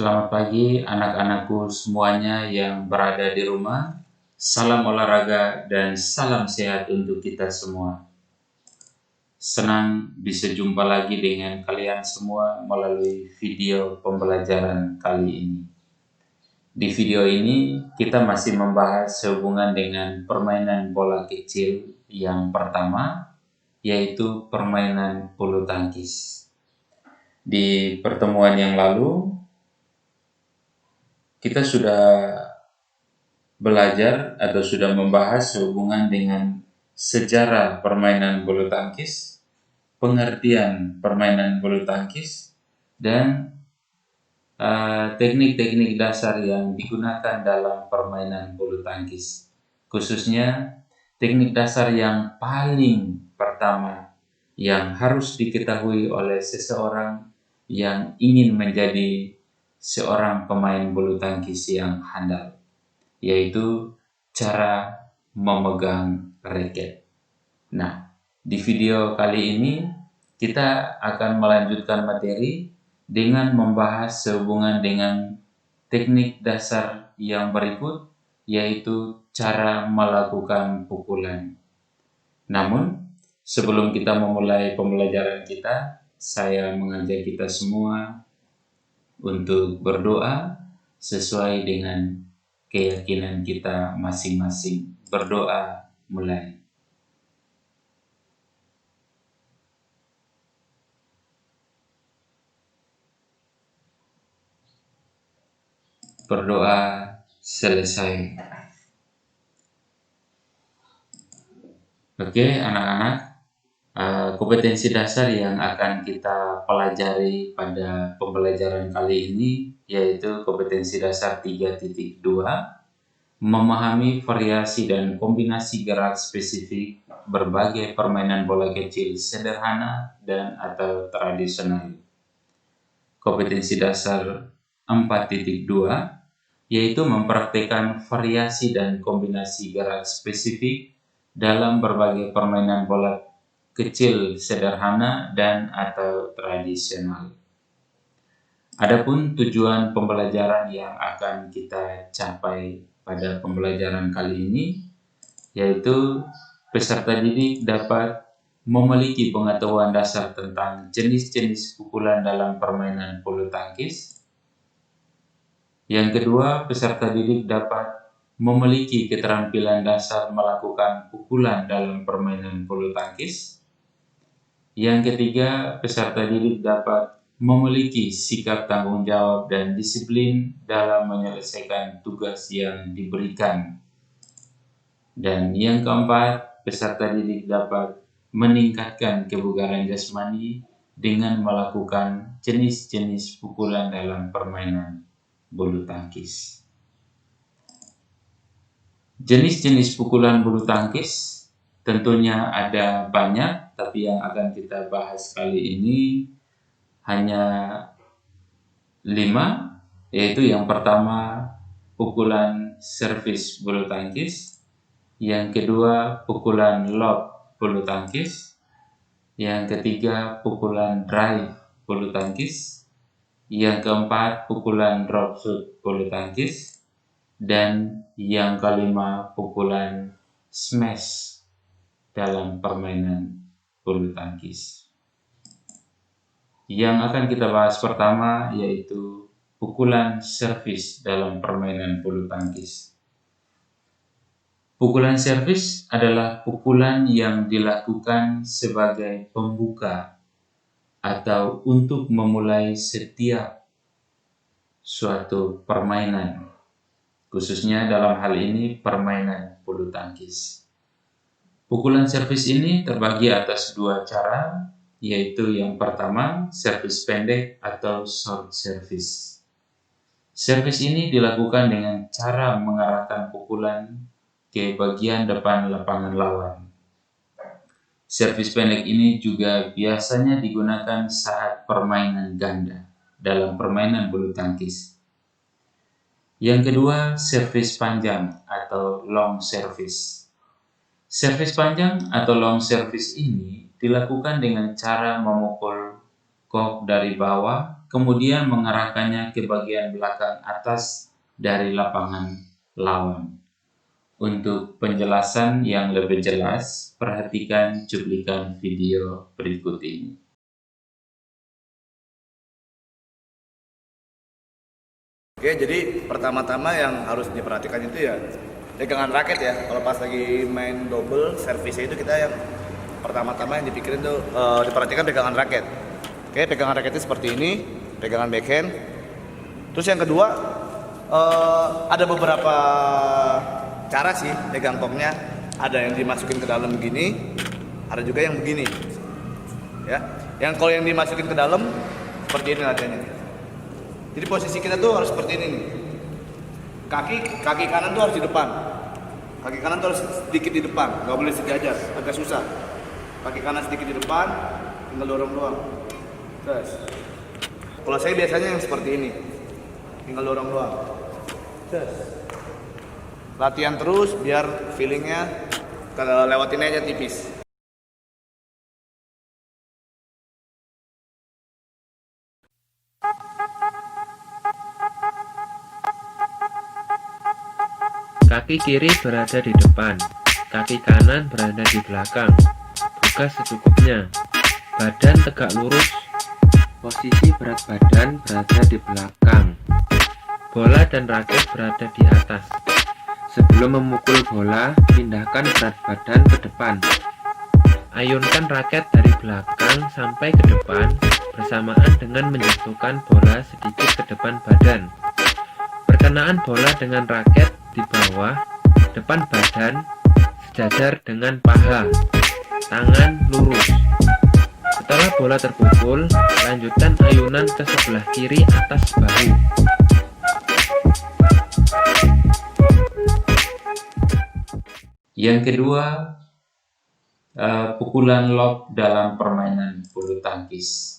Selamat pagi anak-anakku semuanya yang berada di rumah. Salam olahraga dan salam sehat untuk kita semua. Senang bisa jumpa lagi dengan kalian semua melalui video pembelajaran kali ini. Di video ini kita masih membahas sehubungan dengan permainan bola kecil yang pertama, yaitu permainan bulu tangkis. Di pertemuan yang lalu kita sudah belajar atau sudah membahas sehubungan dengan sejarah permainan bulu tangkis, pengertian permainan bulu tangkis, dan teknik-teknik dasar yang digunakan dalam permainan bulu tangkis. Khususnya teknik dasar yang paling pertama yang harus diketahui oleh seseorang yang ingin menjadi seorang pemain bulu tangkis yang handal, yaitu cara memegang raket. Nah, di video kali ini kita akan melanjutkan materi dengan membahas sehubungan dengan teknik dasar yang berikut, yaitu cara melakukan pukulan. Namun, sebelum kita memulai pembelajaran kita, saya mengajak kita semua untuk berdoa sesuai dengan keyakinan kita masing-masing. Berdoa mulai. Berdoa selesai. Oke, anak-anak, kompetensi dasar yang akan kita pelajari pada pembelajaran kali ini yaitu kompetensi dasar 3.2, memahami variasi dan kombinasi gerak spesifik berbagai permainan bola kecil sederhana dan atau tradisional. Kompetensi dasar 4.2 yaitu mempraktikkan variasi dan kombinasi gerak spesifik dalam berbagai permainan bola kecil sederhana dan atau tradisional. Adapun tujuan pembelajaran yang akan kita capai pada pembelajaran kali ini yaitu peserta didik dapat memiliki pengetahuan dasar tentang jenis-jenis pukulan dalam permainan bulu tangkis. Yang kedua, peserta didik dapat memiliki keterampilan dasar melakukan pukulan dalam permainan bulu tangkis. Yang ketiga, peserta didik dapat memiliki sikap tanggung jawab dan disiplin dalam menyelesaikan tugas yang diberikan. Dan yang keempat, peserta didik dapat meningkatkan kebugaran jasmani dengan melakukan jenis-jenis pukulan dalam permainan bulu tangkis. Jenis-jenis pukulan bulu tangkis tentunya ada banyak, tapi yang akan kita bahas kali ini hanya 5, yaitu yang pertama pukulan servis bulu tangkis, yang kedua pukulan lob bulu tangkis, yang ketiga pukulan drive bulu tangkis, yang keempat pukulan drop shoot bulu tangkis, dan yang kelima pukulan smash dalam permainan bulu tangkis. Yang akan kita bahas pertama yaitu pukulan servis dalam permainan bulu tangkis. Pukulan servis adalah pukulan yang dilakukan sebagai pembuka atau untuk memulai setiap suatu permainan, khususnya dalam hal ini permainan bulu tangkis. Pukulan servis ini terbagi atas 2 cara, yaitu yang pertama servis pendek atau short service. Servis ini dilakukan dengan cara mengarahkan pukulan ke bagian depan lapangan lawan. Servis pendek ini juga biasanya digunakan saat permainan ganda dalam permainan bulu tangkis. Yang kedua, servis panjang atau long service. Servis panjang atau long service ini dilakukan dengan cara memukul kok dari bawah kemudian mengarahkannya ke bagian belakang atas dari lapangan lawan. Untuk penjelasan yang lebih jelas, perhatikan cuplikan video berikut ini. Oke, jadi pertama-tama yang harus diperhatikan itu ya pegangan raket ya. Kalau pas lagi main double servisnya itu kita yang pertama-tama yang dipikirin tuh diperhatikan pegangan raket. Oke, pegangan raketnya seperti ini, pegangan backhand. Terus yang kedua ada beberapa cara sih pegang koknya. Ada yang dimasukin ke dalam begini, ada juga yang begini. Ya, yang kalau yang dimasukin ke dalam seperti ini latihannya. Jadi posisi kita tuh harus seperti ini nih. Kaki kanan tuh harus di depan. Kaki kanan tuh harus sedikit di depan, nggak boleh sejajar, agak susah. Kaki kanan sedikit di depan, tinggal dorong doang. Terus. Kalau saya biasanya yang seperti ini, tinggal dorong doang. Terus. Latihan terus biar feelingnya lewatin aja tipis. Kaki kiri berada di depan, kaki kanan berada di belakang. Buka secukupnya. Badan tegak lurus. Posisi berat badan berada di belakang. Bola dan raket berada di atas. Sebelum memukul bola, pindahkan berat badan ke depan. Ayunkan raket dari belakang sampai ke depan bersamaan dengan menjatuhkan bola sedikit ke depan badan. Perkenaan bola dengan raket di bawah, depan badan, sejajar dengan paha, tangan lurus. Setelah bola terpukul, lanjutkan ayunan ke sebelah kiri atas bahu. Yang kedua, pukulan lob dalam permainan bulu tangkis.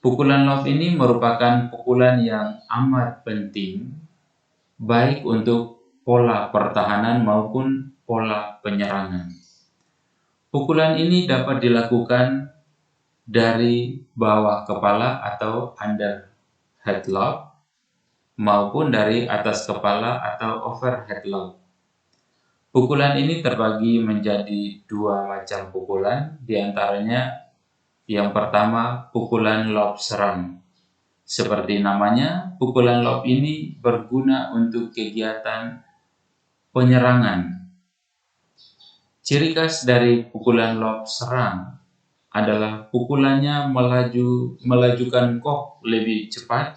Pukulan lob ini merupakan pukulan yang amat penting, baik untuk pola pertahanan maupun pola penyerangan. Pukulan ini dapat dilakukan dari bawah kepala atau underhead lob, maupun dari atas kepala atau overhead lob. Pukulan ini terbagi menjadi dua macam pukulan, diantaranya yang pertama, pukulan lob serang. Seperti namanya, pukulan lob ini berguna untuk kegiatan penyerangan. Ciri khas dari pukulan lob serang adalah pukulannya melajukan kok lebih cepat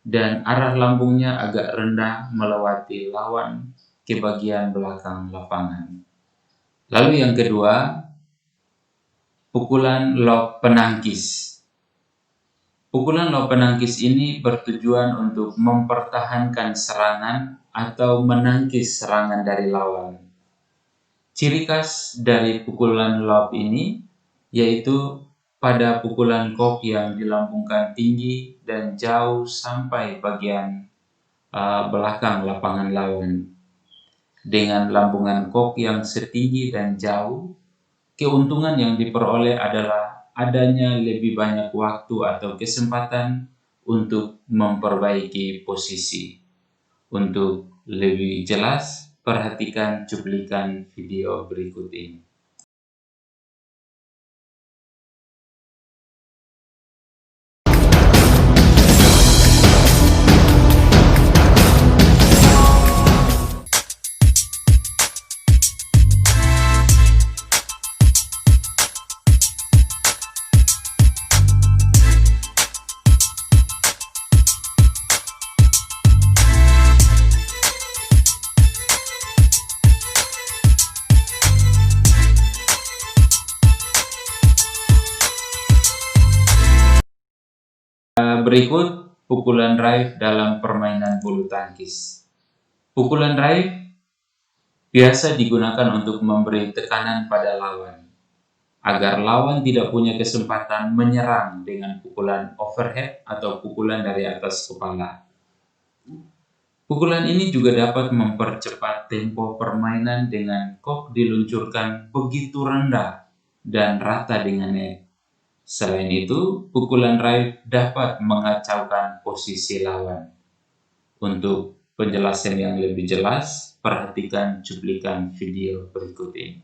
dan arah lambungnya agak rendah melewati lawan ke bagian belakang lapangan. Lalu yang kedua, pukulan lob penangkis. Pukulan lob penangkis ini bertujuan untuk mempertahankan serangan atau menangkis serangan dari lawan. Ciri khas dari pukulan lob ini yaitu pada pukulan kok yang dilambungkan tinggi dan jauh sampai bagian belakang lapangan lawan. Dengan lambungan kok yang setinggi dan jauh, keuntungan yang diperoleh adalah adanya lebih banyak waktu atau kesempatan untuk memperbaiki posisi. Untuk lebih jelas, perhatikan cuplikan video berikut ini. Berikut pukulan drive dalam permainan bulu tangkis. Pukulan drive biasa digunakan untuk memberi tekanan pada lawan, agar lawan tidak punya kesempatan menyerang dengan pukulan overhead atau pukulan dari atas kepala. Pukulan ini juga dapat mempercepat tempo permainan dengan kok diluncurkan begitu rendah dan rata dengan net. Selain itu, pukulan right dapat mengacaukan posisi lawan. Untuk penjelasan yang lebih jelas, perhatikan cuplikan video berikut ini.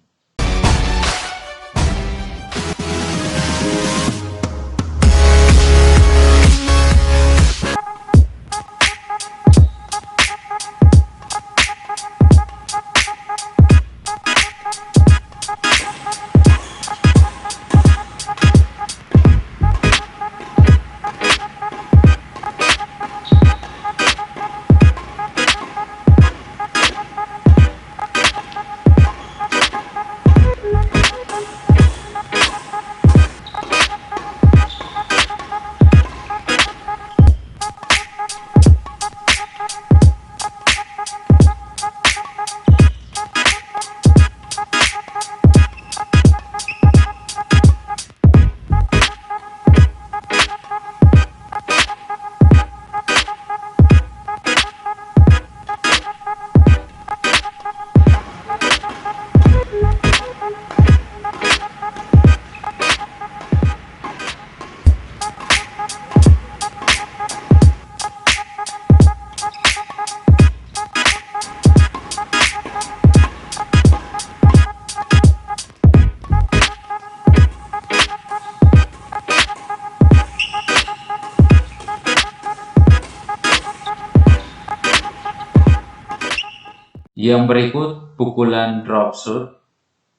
Yang berikut pukulan drop shot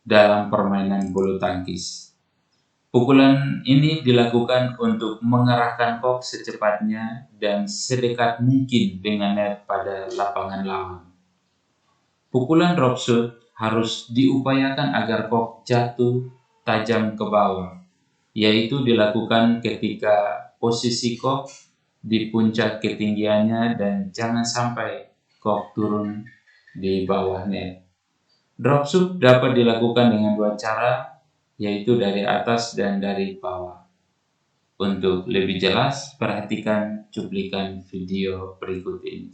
dalam permainan bulu tangkis. Pukulan ini dilakukan untuk mengarahkan kok secepatnya dan sedekat mungkin dengan net pada lapangan lawan. Pukulan drop shot harus diupayakan agar kok jatuh tajam ke bawah, yaitu dilakukan ketika posisi kok di puncak ketinggiannya dan jangan sampai kok turun di bawah net. Drop shot dapat dilakukan dengan dua cara, yaitu dari atas dan dari bawah. Untuk lebih jelas, perhatikan cuplikan video berikut ini.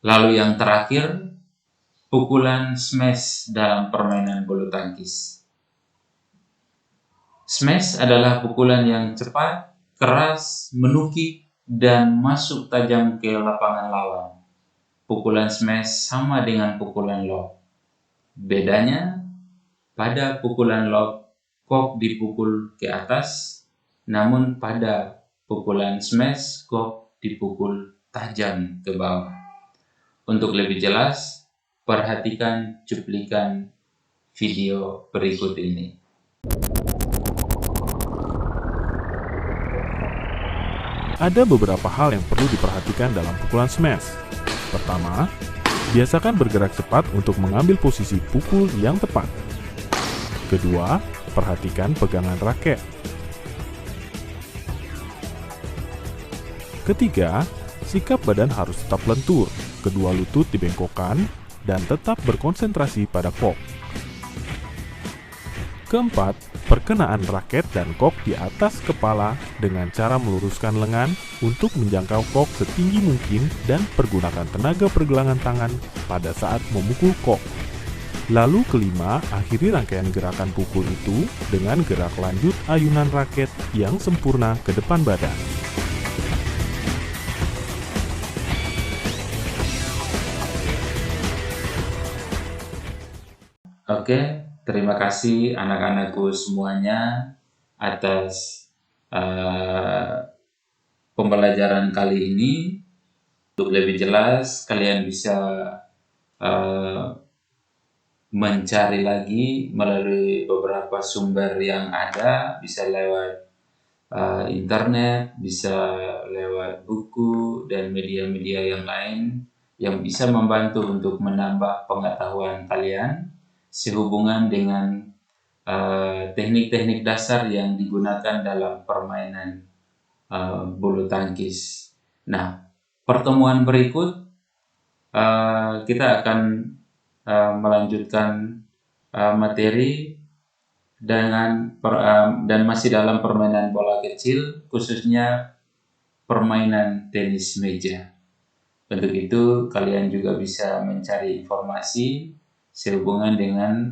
Lalu yang terakhir, pukulan smash dalam permainan bulu tangkis. Smash adalah pukulan yang cepat, keras, menukik, dan masuk tajam ke lapangan lawan. Pukulan smash sama dengan pukulan lob. Bedanya, pada pukulan lob, kok dipukul ke atas, namun pada pukulan smash, kok dipukul tajam ke bawah. Untuk lebih jelas, perhatikan cuplikan video berikut ini. Ada beberapa hal yang perlu diperhatikan dalam pukulan smash. Pertama, biasakan bergerak cepat untuk mengambil posisi pukul yang tepat. Kedua, perhatikan pegangan raket. Ketiga, sikap badan harus tetap lentur, kedua lutut dibengkokkan, dan tetap berkonsentrasi pada kok. Keempat, perkenaan raket dan kok di atas kepala dengan cara meluruskan lengan untuk menjangkau kok setinggi mungkin dan pergunakan tenaga pergelangan tangan pada saat memukul kok. Lalu kelima, akhiri rangkaian gerakan pukul itu dengan gerak lanjut ayunan raket yang sempurna ke depan badan. Oke, terima kasih anak-anakku semuanya atas pembelajaran kali ini. Untuk lebih jelas, kalian bisa mencari lagi melalui beberapa sumber yang ada, bisa lewat internet, bisa lewat buku dan media-media yang lain yang bisa membantu untuk menambah pengetahuan kalian sehubungan dengan teknik-teknik dasar yang digunakan dalam permainan bulu tangkis. Nah, pertemuan berikut kita akan melanjutkan materi dan masih dalam permainan bola kecil, khususnya permainan tenis meja. Untuk itu, kalian juga bisa mencari informasi sehubungan dengan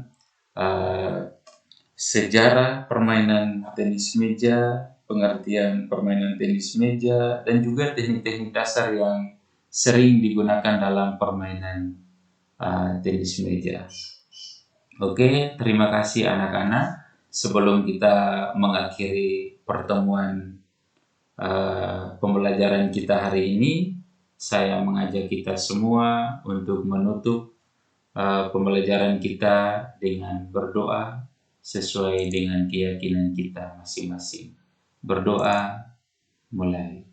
sejarah permainan tenis meja, pengertian permainan tenis meja, dan juga teknik-teknik dasar yang sering digunakan dalam permainan tenis meja. Oke, terima kasih anak-anak. Sebelum kita mengakhiri pertemuan pembelajaran kita hari ini, saya mengajak kita semua untuk menutup pembelajaran kita dengan berdoa sesuai dengan keyakinan kita masing-masing. Berdoa mulai.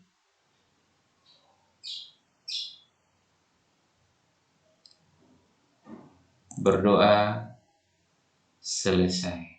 Berdoa selesai.